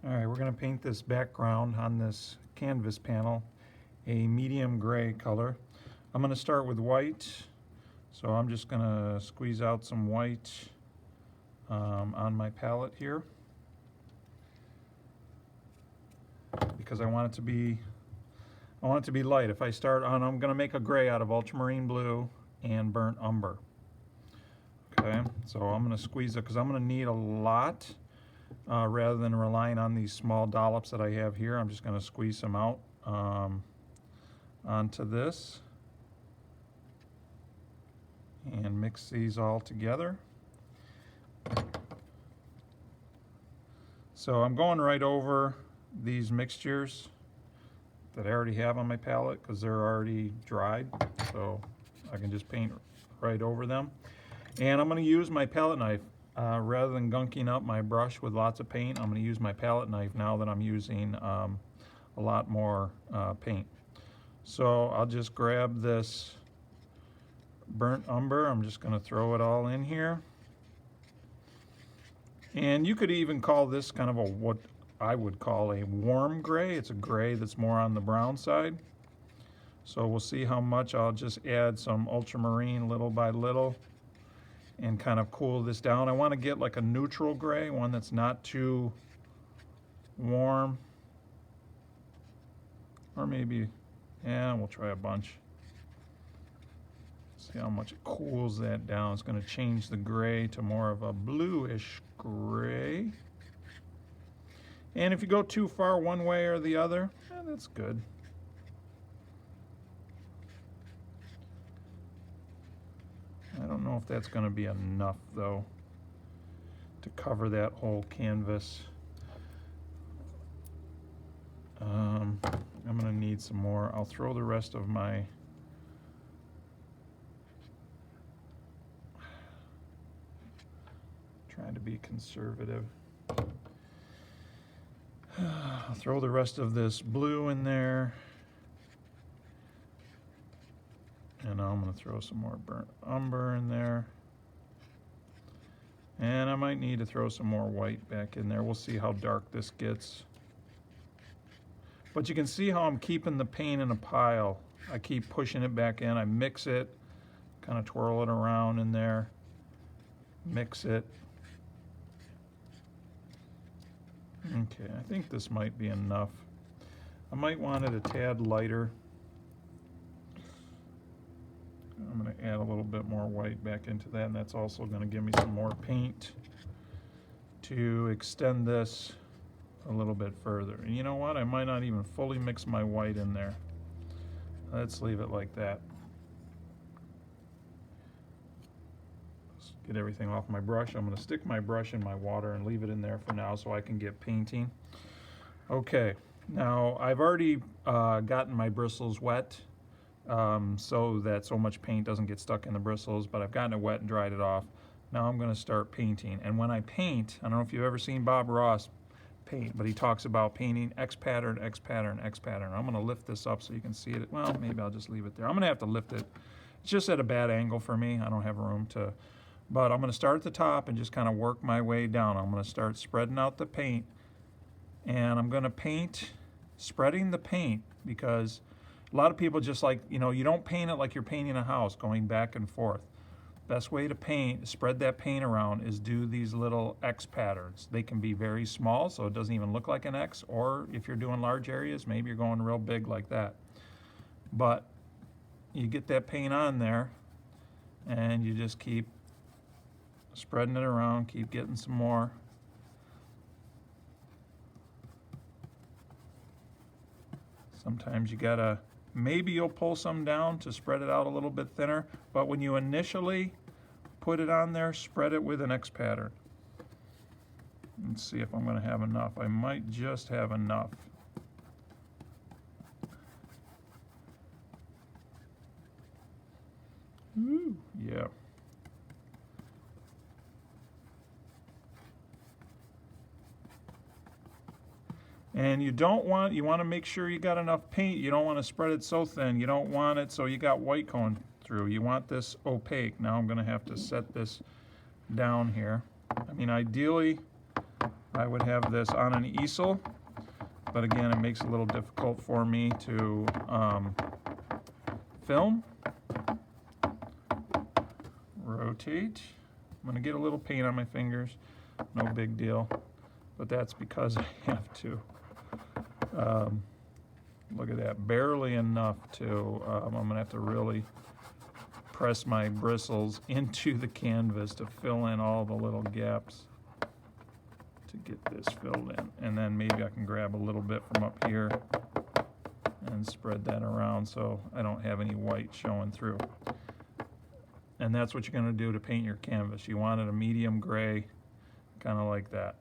Alright, we're going to paint this background on this canvas panel a medium gray color. I'm going to start with white, so I'm just going to squeeze out some white on my palette here because I want it to be light. If I start on, I'm going to make a gray out of ultramarine blue and burnt umber. Okay, so I'm going to squeeze it because I'm going to need a lot. Rather than relying on these small dollops that I have here, I'm just going to squeeze some out onto this and mix these all together. So I'm going right over these mixtures that I already have on my palette because they're already dried, so I can just paint right over them. And I'm going to use my palette knife. Rather than gunking up my brush with lots of paint, I'm going to use my palette knife now that I'm using a lot more paint. So I'll just grab this burnt umber. I'm just going to throw it all in here. And you could even call this kind of what I would call a warm gray. It's a gray that's more on the brown side. So we'll see how much. I'll just add some ultramarine little by little and kind of cool this down. I want to get like a neutral gray, one that's not too warm. Or maybe, yeah, we'll try a bunch. See how much it cools that down. It's going to change the gray to more of a bluish gray. And if you go too far one way or the other, that's good. I don't know if that's going to be enough though to cover that whole canvas. I'm going to need some more. I'll throw the rest of my trying to be conservative. I'll throw the rest of this blue in there. And now I'm going to throw some more burnt umber in there. And I might need to throw some more white back in there. We'll see how dark this gets. But you can see how I'm keeping the paint in a pile. I keep pushing it back in. I mix it, kind of twirl it around in there, mix it. Okay, I think this might be enough. I might want it a tad lighter. I'm going to add a little bit more white back into that, and that's also going to give me some more paint to extend this a little bit further. And you know what? I might not even fully mix my white in there. Let's leave it like that. Let's get everything off my brush. I'm going to stick my brush in my water and leave it in there for now so I can get painting. Okay, now I've already gotten my bristles wet. So that so much paint doesn't get stuck in the bristles, but I've gotten it wet and dried it off. Now I'm going to start painting. And when I paint, I don't know if you've ever seen Bob Ross paint, but he talks about painting X pattern, X pattern, X pattern. I'm going to lift this up so you can see it. Well, maybe I'll just leave it there. I'm going to have to lift it. It's just at a bad angle for me. I don't have room to, but I'm going to start at the top and just kind of work my way down. I'm going to start spreading out the paint, and I'm going to paint, spreading the paint, because a lot of people just like, you know, you don't paint it like you're painting a house, going back and forth. Best way to paint, spread that paint around, is do these little X patterns. They can be very small, so it doesn't even look like an X, or if you're doing large areas, maybe you're going real big like that. But you get that paint on there, and you just keep spreading it around, keep getting some more. Sometimes you gotta, maybe you'll pull some down to spread it out a little bit thinner, but when you initially put it on there, spread it with an X pattern. Let's see if I'm going to have enough. I might just have enough. Ooh, yeah. And you want to make sure you got enough paint. You don't want to spread it so thin. You don't want it so you got white going through. You want this opaque. Now I'm going to have to set this down here. I mean, ideally, I would have this on an easel, but again, it makes it a little difficult for me to film. Rotate. I'm going to get a little paint on my fingers, no big deal, but that's because I have to. Look at that, barely enough to, I'm going to have to really press my bristles into the canvas to fill in all the little gaps to get this filled in. And then maybe I can grab a little bit from up here and spread that around so I don't have any white showing through. And that's what you're going to do to paint your canvas. You want it a medium gray, kind of like that.